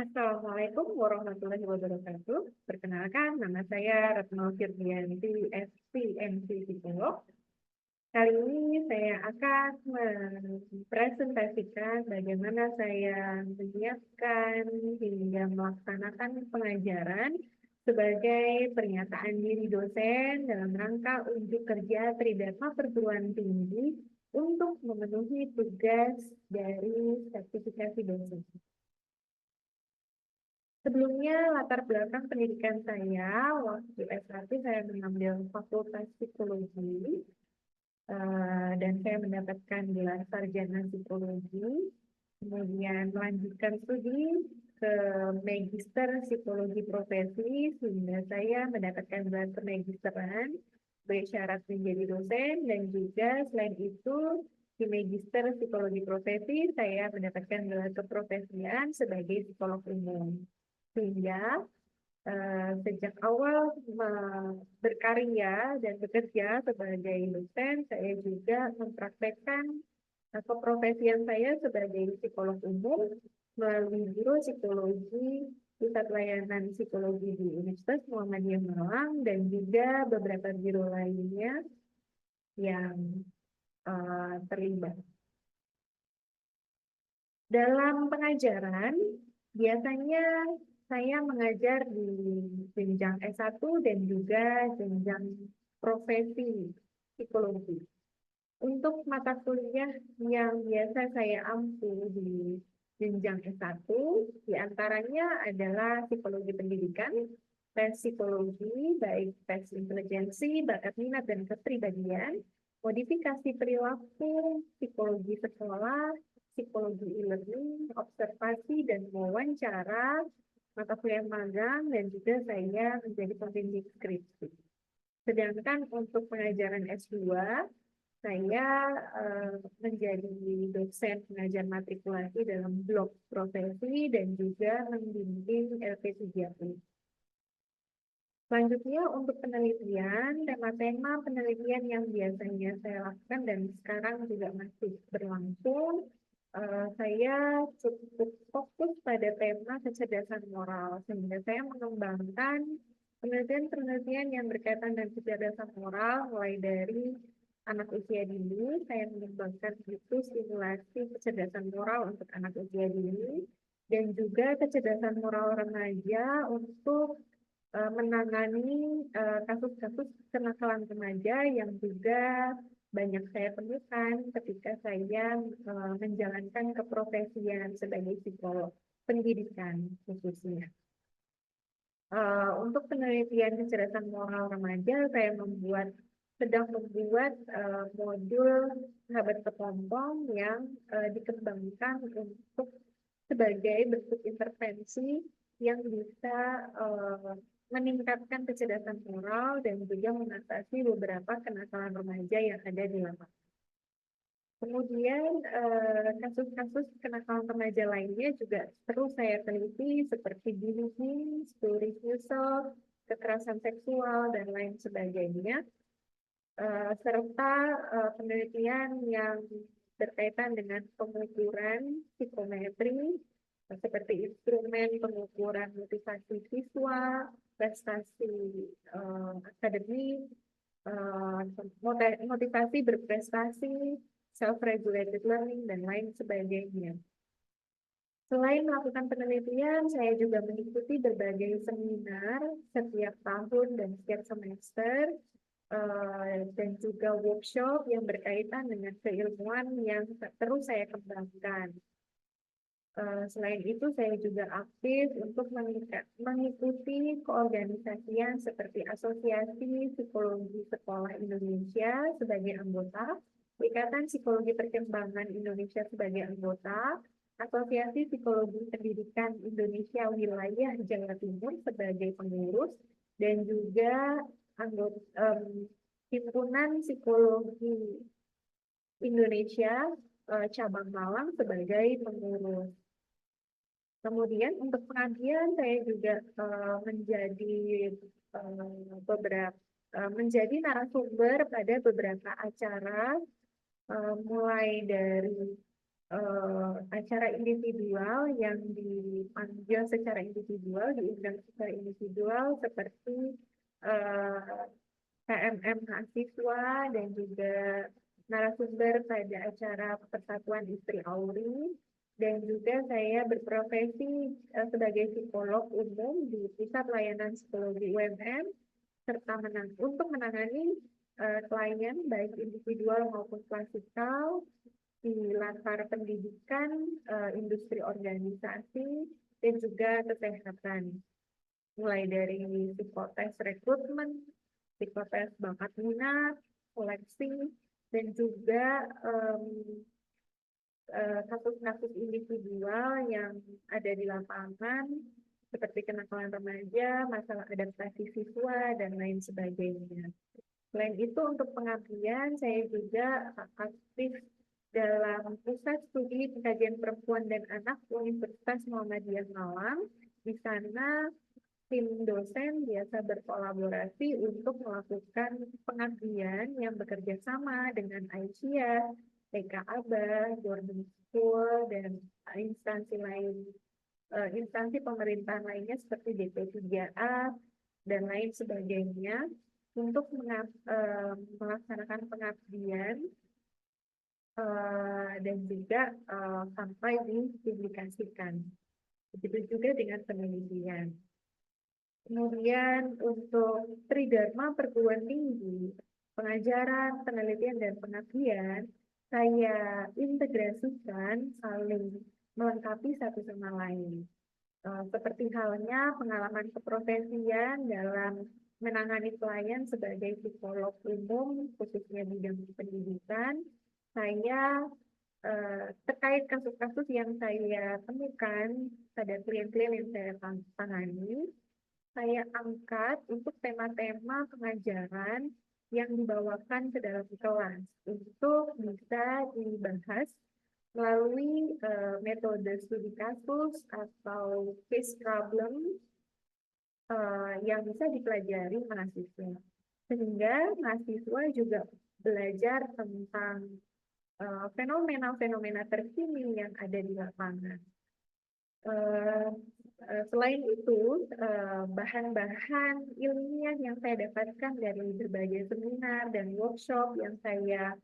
Assalamualaikum warahmatullahi wabarakatuh. Perkenalkan, nama saya Retno Firdianti, SPMC Psikolog. Kali ini saya akan mempresentasikan bagaimana saya menyiapkan hingga melaksanakan pengajaran sebagai pernyataan diri dosen dalam rangka unjuk kerja Tridharma Perguruan Tinggi untuk memenuhi tugas dari sertifikasi dosen. Sebelumnya, latar belakang pendidikan saya, waktu S1 saya mengambil Fakultas Psikologi, dan saya mendapatkan gelar sarjana psikologi, kemudian melanjutkan studi ke Magister Psikologi Profesi, sehingga saya mendapatkan gelar kemagisteran sebagai syarat menjadi dosen, dan juga selain itu, di Magister Psikologi Profesi, saya mendapatkan gelar keprofesian sebagai psikolog umum. Sehingga sejak awal berkarya dan bekerja sebagai dosen, saya juga mempraktekkan keprofesian saya sebagai psikolog umum melalui Biro Psikologi Pusat Layanan Psikologi di Universitas Muhammadiyah Malang dan juga beberapa biro lainnya yang terlibat. Dalam pengajaran, biasanya saya mengajar di jenjang S1 dan juga jenjang profesi psikologi. Untuk mata kuliah yang biasa saya ampu di jenjang S1, diantaranya adalah psikologi pendidikan, tes psikologi, baik tes intelijensi, bakat minat, dan kepribadian, modifikasi perilaku, psikologi sekolah, psikologi e-learning, observasi dan wawancara, mata kuliah magang, dan juga saya menjadi pembimbing skripsi. Sedangkan untuk pengajaran S2, saya menjadi dosen pengajar matrikulasi dalam blok profesi dan juga membimbing LP3. Selanjutnya untuk penelitian, tema-tema penelitian yang biasanya saya lakukan dan sekarang juga masih berlangsung, saya cukup fokus pada tema kecerdasan moral, sehingga saya mengembangkan penelitian-penelitian yang berkaitan dengan kecerdasan moral, mulai dari anak usia dini, saya mengembangkan itu simulasi kecerdasan moral untuk anak usia dini, dan juga kecerdasan moral remaja untuk menangani kasus-kasus kenakalan remaja yang juga banyak saya temukan ketika saya menjalankan keprofesian sebagai psikolog pendidikan khususnya. Untuk penelitian kecerdasan moral remaja, saya sedang membuat modul sahabat kepompong yang dikembangkan untuk sebagai bentuk intervensi yang bisa meningkatkan kecerdasan moral dan juga mengatasi beberapa kenakalan remaja yang ada di lapangan. Kemudian kasus-kasus kenakalan remaja lainnya juga terus saya teliti seperti bullying, school refusal, kekerasan seksual, dan lain sebagainya. Serta penelitian yang berkaitan dengan pengukuran psikometri, seperti instrumen pengukuran motivasi siswa, prestasi akademik, motivasi berprestasi, self-regulated learning, dan lain sebagainya. Selain melakukan penelitian, saya juga mengikuti berbagai seminar setiap tahun dan setiap semester, dan juga workshop yang berkaitan dengan keilmuan yang terus saya kembangkan. Selain itu, saya juga aktif untuk mengikuti keorganisasian seperti Asosiasi Psikologi Sekolah Indonesia sebagai anggota, Ikatan Psikologi Perkembangan Indonesia sebagai anggota, Asosiasi Psikologi Pendidikan Indonesia Wilayah Jawa Timur sebagai pengurus, dan juga anggota Himpunan Psikologi Indonesia cabang Malang sebagai pengurus. Kemudian untuk pengabdian saya juga menjadi narasumber pada beberapa acara, mulai dari acara individual yang dipanggil secara individual, diundang secara individual seperti uh, KMM mahasiswa dan juga narasumber pada acara Persatuan Istri Auri, dan juga saya berprofesi sebagai psikolog umum di Pusat Layanan Psikologi UMM serta untuk menangani klien baik individual maupun klasikal di latar pendidikan, industri organisasi, dan juga kesehatan. Mulai dari psikotes rekrutmen, psikotes bakat minat, seleksi, dan juga kasus-kasus individual yang ada di lapangan, seperti kenakalan remaja, masalah adaptasi siswa, dan lain sebagainya. Selain itu, untuk pengabdian, saya juga aktif dalam Pusat Studi Pengkajian Perempuan dan Anak Universitas Muhammadiyah Malang. Di sana, tim dosen biasa berkolaborasi untuk melakukan pengabdian yang bekerja sama dengan Aisyah, TK Aba, Boarding School, dan instansi lain, instansi pemerintahan lainnya seperti DP3A dan lain sebagainya untuk melaksanakan pengabdian dan juga sampai dipublikasikan. Begitu juga dengan penelitian. Kemudian untuk Tridharma Perguruan Tinggi, pengajaran, penelitian, dan pengabdian, saya integrasikan saling melengkapi satu sama lain. Seperti halnya pengalaman keprofesian dalam menangani klien sebagai psikolog umum, khususnya bidang pendidikan, saya terkait kasus-kasus yang saya temukan pada klien-klien yang saya tangani, saya angkat untuk tema-tema pengajaran yang dibawakan ke dalam kelas untuk bisa dibahas melalui metode studi kasus atau case problem yang bisa dipelajari mahasiswa. Sehingga mahasiswa juga belajar tentang fenomena-fenomena terkini yang ada di lapangan. Selain itu, bahan-bahan ilmiah yang saya dapatkan dari berbagai seminar dan workshop yang saya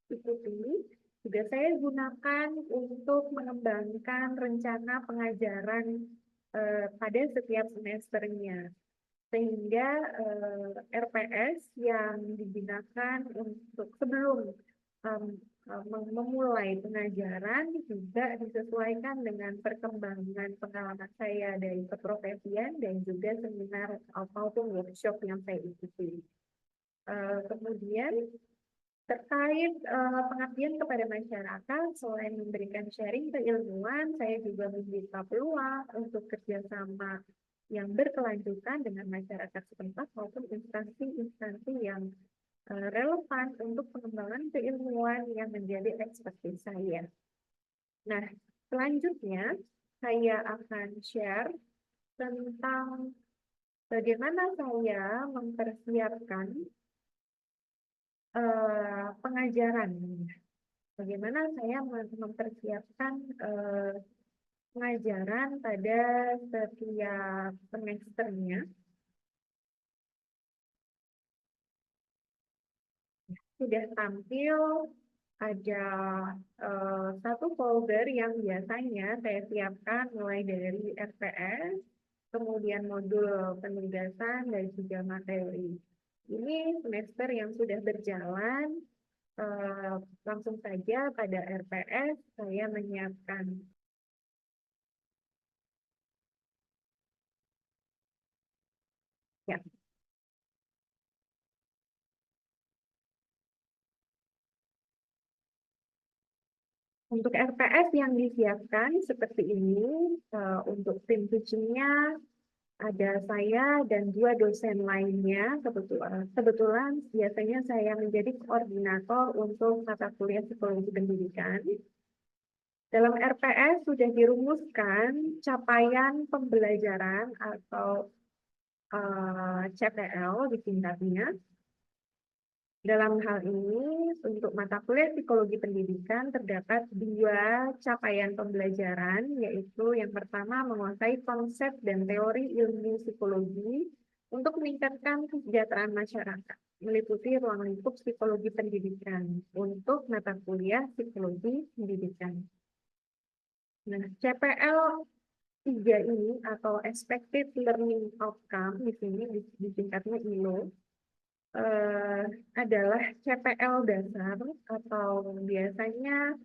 ikuti, juga saya gunakan untuk mengembangkan rencana pengajaran pada setiap semesternya. Sehingga RPS yang digunakan untuk sebelum memulai pengajaran juga disesuaikan dengan perkembangan pengalaman saya dari keprofesian dan juga seminar maupun workshop yang saya ikuti. Kemudian terkait pengabdian kepada masyarakat, selain memberikan sharing keilmuan, saya juga membuka peluang untuk kerjasama yang berkelanjutan dengan masyarakat setempat maupun instansi-instansi yang relevan untuk pengembangan keilmuan yang menjadi ekspertis saya. Nah, selanjutnya saya akan share tentang bagaimana saya mempersiapkan pengajaran. Bagaimana saya mempersiapkan pengajaran pada setiap semesternya. Sudah tampil ada satu folder yang biasanya saya siapkan mulai dari RPS, kemudian modul penugasan, dan juga materi. Ini semester yang sudah berjalan, langsung saja pada RPS saya menyiapkan ya. Untuk RPS yang disiapkan seperti ini, untuk tim teachingnya ada saya dan dua dosen lainnya. Kebetulan biasanya saya menjadi koordinator untuk mata kuliah psikologi pendidikan. Dalam RPS sudah dirumuskan capaian pembelajaran atau CPL disingkatnya. Dalam hal ini, untuk mata kuliah psikologi pendidikan terdapat 2 capaian pembelajaran, yaitu yang pertama menguasai konsep dan teori ilmu psikologi untuk meningkatkan kesejahteraan masyarakat, meliputi ruang lingkup psikologi pendidikan untuk mata kuliah psikologi pendidikan. Nah, CPL 3 ini atau Expected Learning Outcome di sini disingkatnya ILO, adalah CPL dasar atau biasanya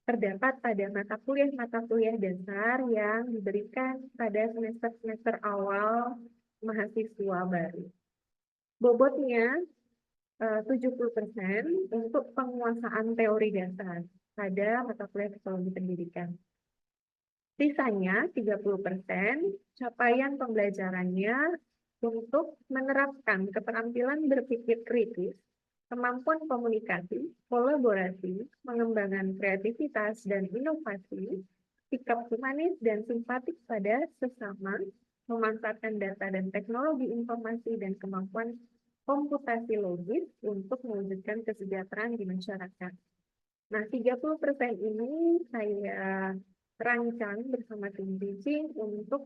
terdapat pada mata kuliah dasar yang diberikan pada semester-semester awal mahasiswa baru. Bobotnya 70% untuk penguasaan teori dasar pada mata kuliah psikologi pendidikan. Sisanya 30% capaian pembelajarannya untuk menerapkan keterampilan berpikir kritis, kemampuan komunikasi, kolaborasi, mengembangkan kreativitas dan inovasi, sikap humanis dan simpatik pada sesama, memanfaatkan data dan teknologi informasi dan kemampuan komputasi logis untuk mewujudkan kesejahteraan di masyarakat. Nah, 30% ini saya rancang bersama tim teaching untuk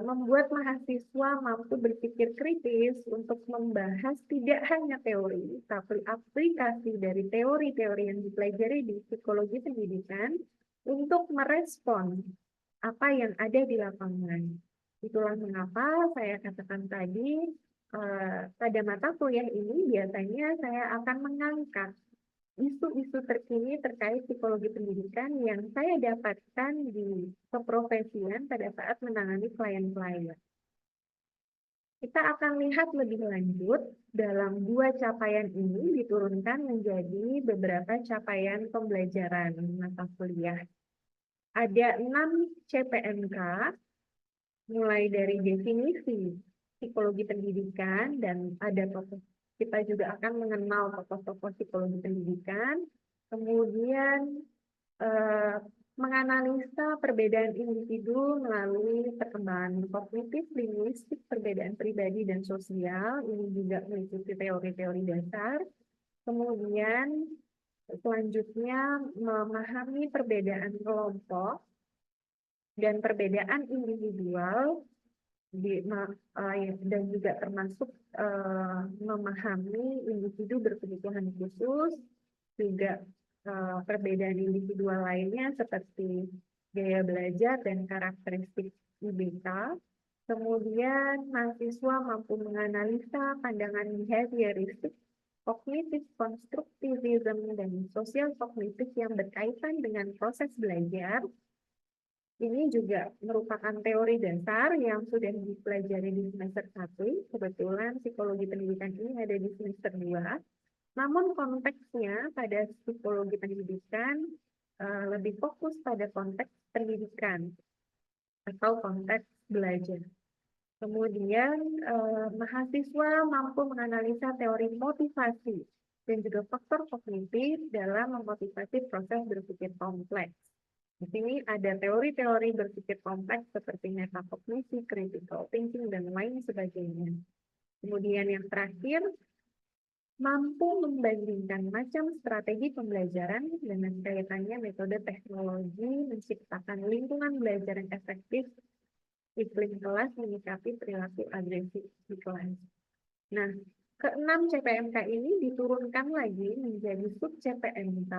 membuat mahasiswa mampu berpikir kritis untuk membahas tidak hanya teori, tapi aplikasi dari teori-teori yang dipelajari di psikologi pendidikan untuk merespon apa yang ada di lapangan. Itulah mengapa saya katakan tadi, pada mata kuliah ini biasanya saya akan mengangkat isu-isu terkini terkait psikologi pendidikan yang saya dapatkan di keprofesian pada saat menangani klien-klien. Kita akan lihat lebih lanjut, dalam 2 capaian ini diturunkan menjadi beberapa capaian pembelajaran mata kuliah. Ada 6 CPMK, mulai dari definisi psikologi pendidikan, dan ada kita juga akan mengenal tokoh-tokoh psikologi pendidikan, kemudian menganalisa perbedaan individu melalui perkembangan kognitif, linguistik, perbedaan pribadi dan sosial, ini juga meliputi teori-teori dasar, kemudian selanjutnya memahami perbedaan kelompok dan perbedaan individual, dan juga termasuk memahami individu berkebutuhan khusus, juga perbedaan individual lainnya seperti gaya belajar dan karakteristik IBK. Kemudian mahasiswa mampu menganalisa pandangan behavioristik, kognitif konstruktivisme, dan sosial kognitif yang berkaitan dengan proses belajar. Ini juga merupakan teori dasar yang sudah dipelajari di semester 1. Kebetulan psikologi pendidikan ini ada di semester 2. Namun konteksnya pada psikologi pendidikan lebih fokus pada konteks pendidikan atau konteks belajar. Kemudian mahasiswa mampu menganalisa teori motivasi dan juga faktor kognitif dalam memotivasi proses berpikir kompleks. Di sini ada teori-teori berpikir kompleks seperti metakognisi, critical thinking, dan lain sebagainya. Kemudian yang terakhir, mampu membandingkan macam strategi pembelajaran dengan kaitannya metode teknologi, menciptakan lingkungan belajar yang efektif, iklim kelas, menyikapi perilaku agresif di kelas. Nah, ke-6 CPMK ini diturunkan lagi menjadi sub-CPMK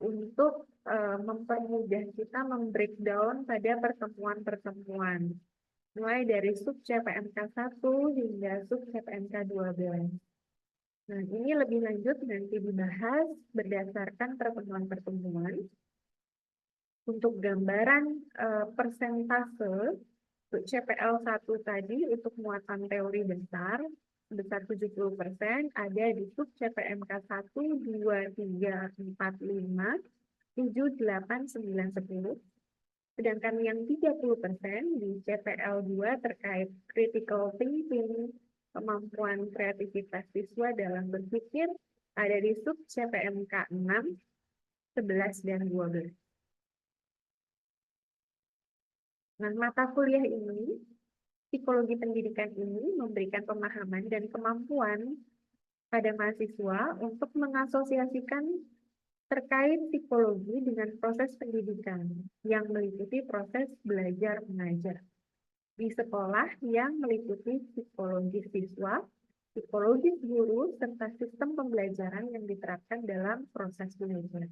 untuk mempermudah kita membreakdown pada pertemuan-pertemuan, mulai dari sub CPMK 1 hingga sub CPMK 12. Nah, ini lebih lanjut nanti dibahas berdasarkan pertemuan-pertemuan. Untuk gambaran persentase untuk CPL 1 tadi untuk muatan teori besar sebesar 70% ada di sub CPMK 1, 2, 3, 4, 5, 7, 8, 9, 10. Sedangkan yang 30% di CPL 2 terkait critical thinking, kemampuan kreativitas siswa dalam berpikir, ada di sub CPMK 6, 11, dan 12. Nah, mata kuliah ini psikologi pendidikan ini memberikan pemahaman dan kemampuan pada mahasiswa untuk mengasosiasikan terkait psikologi dengan proses pendidikan yang meliputi proses belajar mengajar di sekolah yang meliputi psikologi siswa, psikologi guru, serta sistem pembelajaran yang diterapkan dalam proses belajar.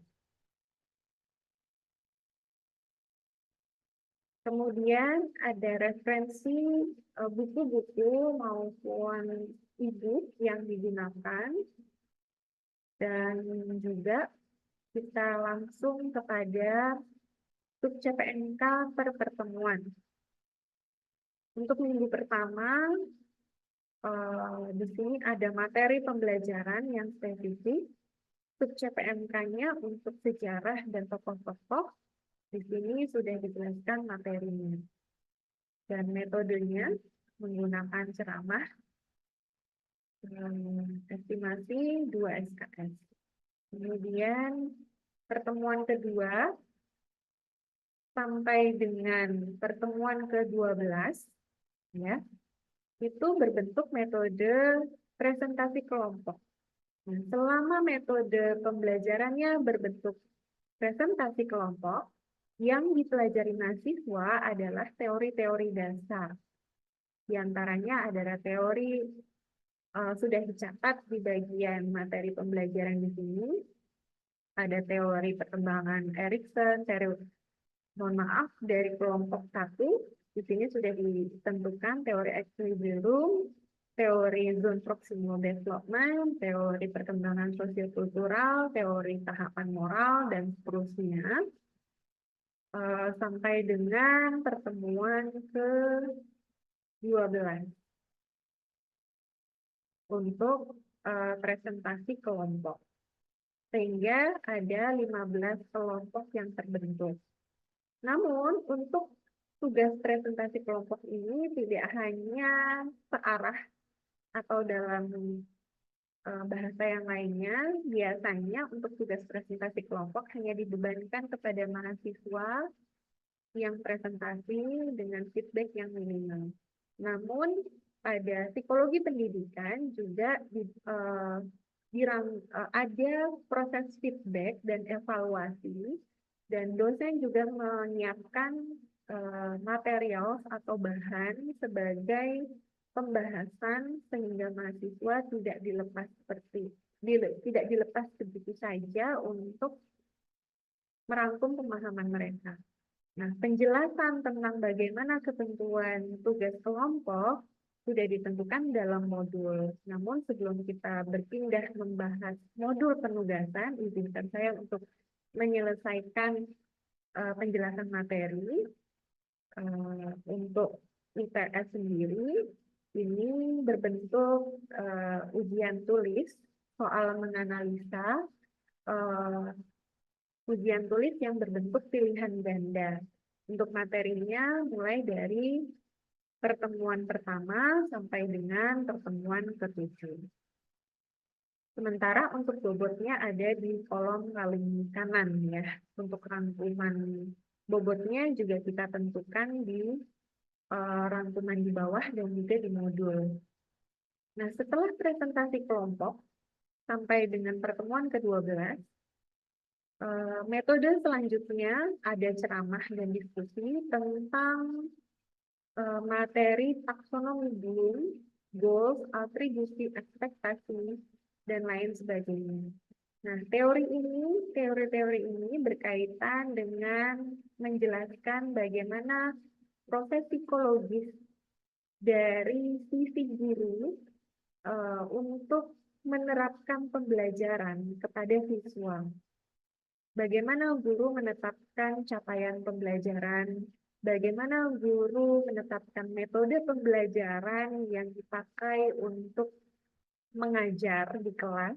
Kemudian ada referensi buku-buku maupun e-book yang digunakan, dan juga kita langsung kepada sub CPNK per pertemuan. Untuk minggu pertama, di sini ada materi pembelajaran yang spesifik. Sub CPNK-nya untuk sejarah dan tokoh-tokoh. Di sini sudah dijelaskan materinya. Dan metodenya menggunakan ceramah, estimasi 2 SKS. Kemudian pertemuan kedua sampai dengan pertemuan ke-12, ya, itu berbentuk metode presentasi kelompok. Nah, selama metode pembelajarannya berbentuk presentasi kelompok, yang dipelajari mahasiswa adalah teori-teori dasar. Di antaranya adalah teori sudah dicatat di bagian materi pembelajaran di sini. Ada teori perkembangan Erikson, dari kelompok 1. Di sini sudah ditentukan teori equilibrium, teori zone proximal development, teori perkembangan sosiokultural, teori tahapan moral, dan seterusnya. Sampai dengan pertemuan ke-12 untuk presentasi kelompok. Sehingga ada 15 kelompok yang terbentuk. Namun, untuk tugas presentasi kelompok ini tidak hanya searah atau dalam bahasa yang lainnya, biasanya untuk tugas presentasi kelompok hanya dibebankan kepada mahasiswa yang presentasi dengan feedback yang minimal. Namun, pada psikologi pendidikan juga ada proses feedback dan evaluasi, dan dosen juga menyiapkan material atau bahan sebagai pembahasan sehingga mahasiswa tidak dilepas begitu saja untuk merangkum pemahaman mereka. Nah, penjelasan tentang bagaimana ketentuan tugas kelompok sudah ditentukan dalam modul. Namun sebelum kita berpindah membahas modul penugasan, izinkan saya untuk menyelesaikan penjelasan materi. Untuk IPS sendiri, ini berbentuk ujian tulis, soal menganalisa, ujian tulis yang berbentuk pilihan ganda. Untuk materinya mulai dari pertemuan pertama sampai dengan pertemuan ke-7. Sementara untuk bobotnya ada di kolom paling kanan ya. Untuk rangkuman bobotnya juga kita tentukan di rangkuman di bawah dan juga di modul. Nah, setelah presentasi kelompok sampai dengan pertemuan ke-12, metode selanjutnya ada ceramah dan diskusi tentang materi taksonomi Bloom, goals, atribusi, ekspektasi, dan lain sebagainya. Nah, teori ini berkaitan dengan menjelaskan bagaimana proses psikologis dari sisi guru untuk menerapkan pembelajaran kepada siswa. Bagaimana guru menetapkan capaian pembelajaran, bagaimana guru menetapkan metode pembelajaran yang dipakai untuk mengajar di kelas,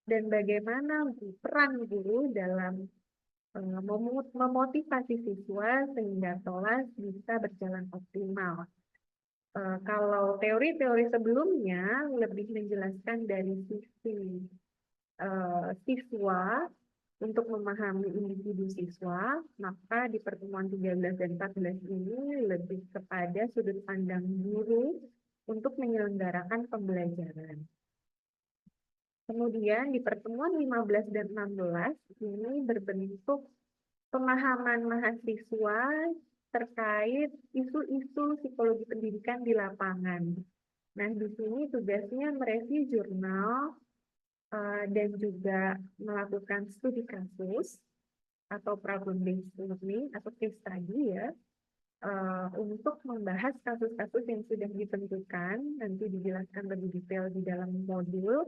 dan bagaimana peran guru dalam memotivasi siswa sehingga kelas bisa berjalan optimal. Kalau teori-teori sebelumnya lebih menjelaskan dari sisi siswa Untuk memahami individu siswa, maka di pertemuan 13 dan 14 ini lebih kepada sudut pandang guru untuk menyelenggarakan pembelajaran. Kemudian di pertemuan 15 dan 16 ini berbentuk pemahaman mahasiswa terkait isu-isu psikologi pendidikan di lapangan. Nah, di sini tugasnya mereview jurnal dan juga melakukan studi kasus atau problem based learning atau case study ya, untuk membahas kasus-kasus yang sudah ditentukan, nanti dijelaskan lebih detail di dalam modul,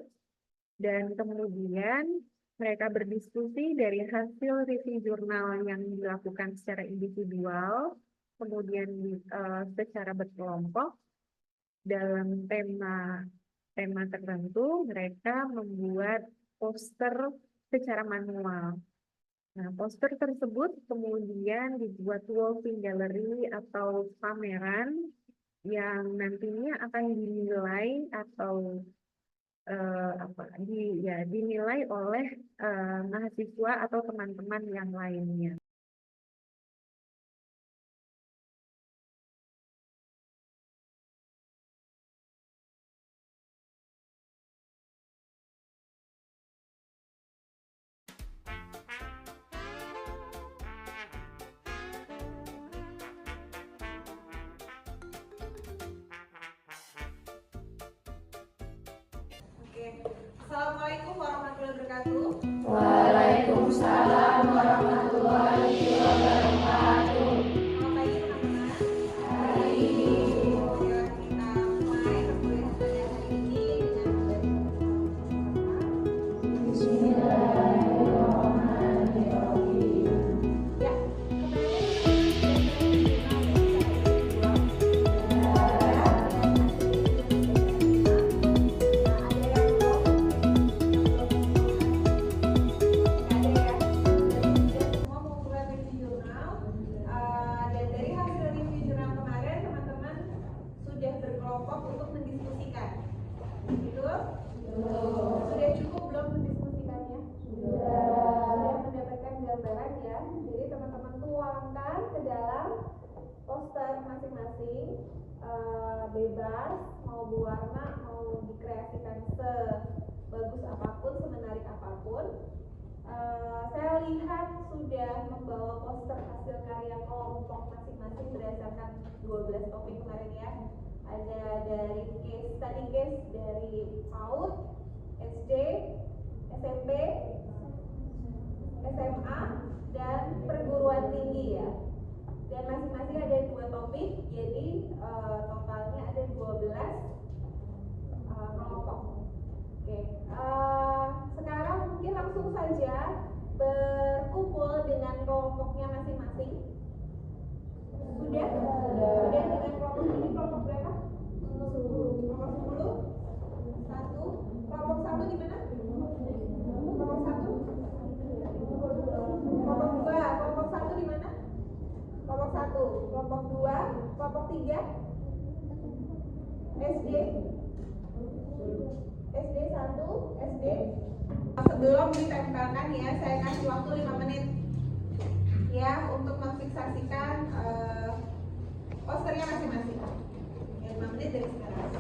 dan kemudian mereka berdiskusi dari hasil review jurnal yang dilakukan secara individual, kemudian secara berkelompok dalam tema tertentu. Mereka membuat poster secara manual. Nah, poster tersebut kemudian dibuat walking gallery atau pameran yang nantinya akan dinilai atau dinilai oleh mahasiswa atau teman-teman yang lainnya. Assalamualaikum warahmatullahi wabarakatuh. Waalaikumsalam warahmatullahi wabarakatuh. Selamat pagi teman-teman. Hari Kita mulai kuliah pada hari ini dengan Bismillahirrahmanirrahim. ya, berkelompok untuk mendiskusikan. Gitu? Sudah cukup belum mendiskusikannya? Sudah mendapatkan gambaran ya. Jadi teman-teman tuangkan ke dalam poster masing-masing, bebas, mau berwarna, mau dikreasikan sebagus apapun, semenarik apapun. Saya lihat sudah membawa poster hasil karya kelompok masing-masing berdasarkan 12 topik kemarin ya. Ada dari study case dari PAUD, SD, SMP, SMA, dan perguruan tinggi ya. Dan masing-masing ada 2 topik, jadi totalnya ada 12 kelompok. Oke, sekarang mungkin langsung saja berkumpul dengan kelompoknya masing-masing. Sudah dengan kelompok ini, kelompok berapa? Kelompok 10. 1. Kelompok 1 di mana? Kelompok 1. Kelompok 2. Kelompok 1 di mana? Kelompok 1. Kelompok 2. Kelompok 3. SD. SD 1. SD. Sebelum ditempelkan ya, saya kasih waktu 5 menit ya untuk memfiksasikan posternya masing-masing. Ya, 5 menit dari sekarang.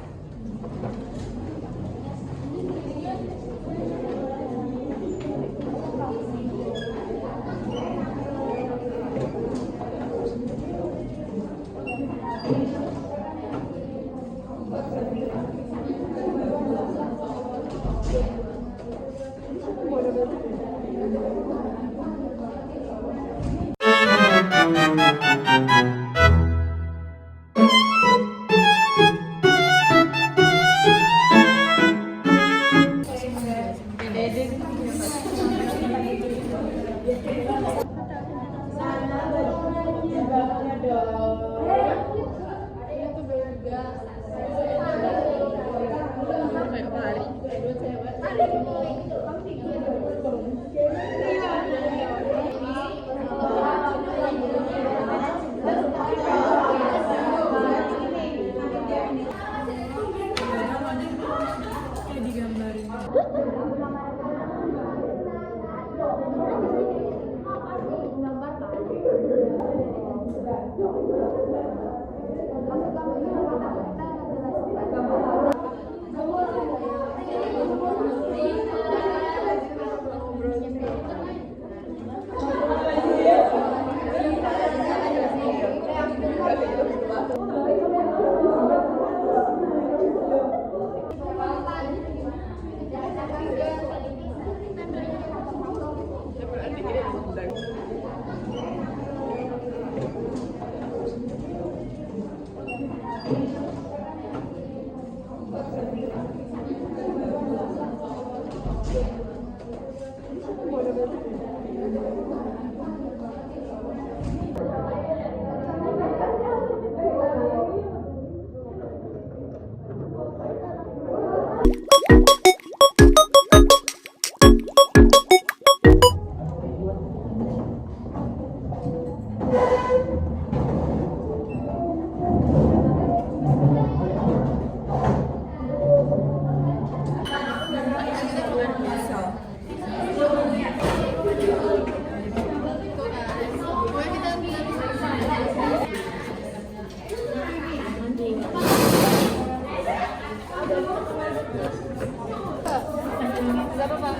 Berapa Pak?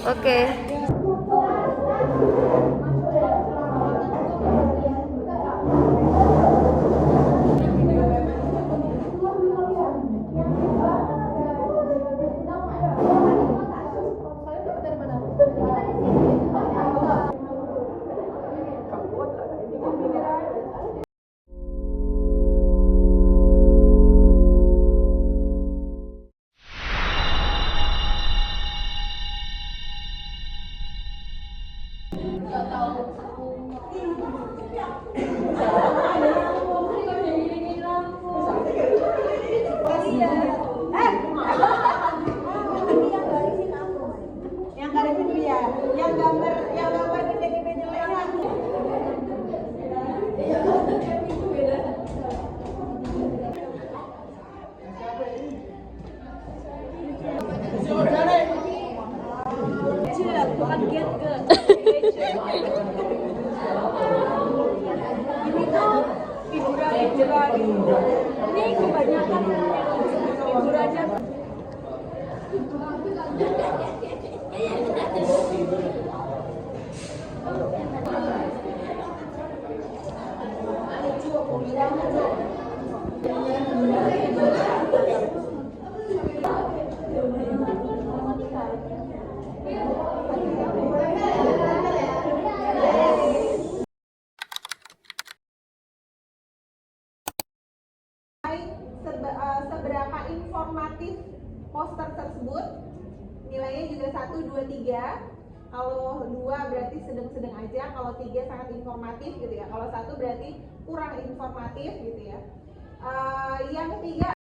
Oke. Yang garisin dia, yang gambar gede-gede jeleknya. Ini kebanyakan figurannya. Seberapa informatif poster tersebut, nilainya juga 1, 2, 3. Kalau 2 berarti sedang-sedang aja, kalau 3 sangat informatif gitu ya, kalau 1 berarti kurang informatif gitu ya. Yang ketiga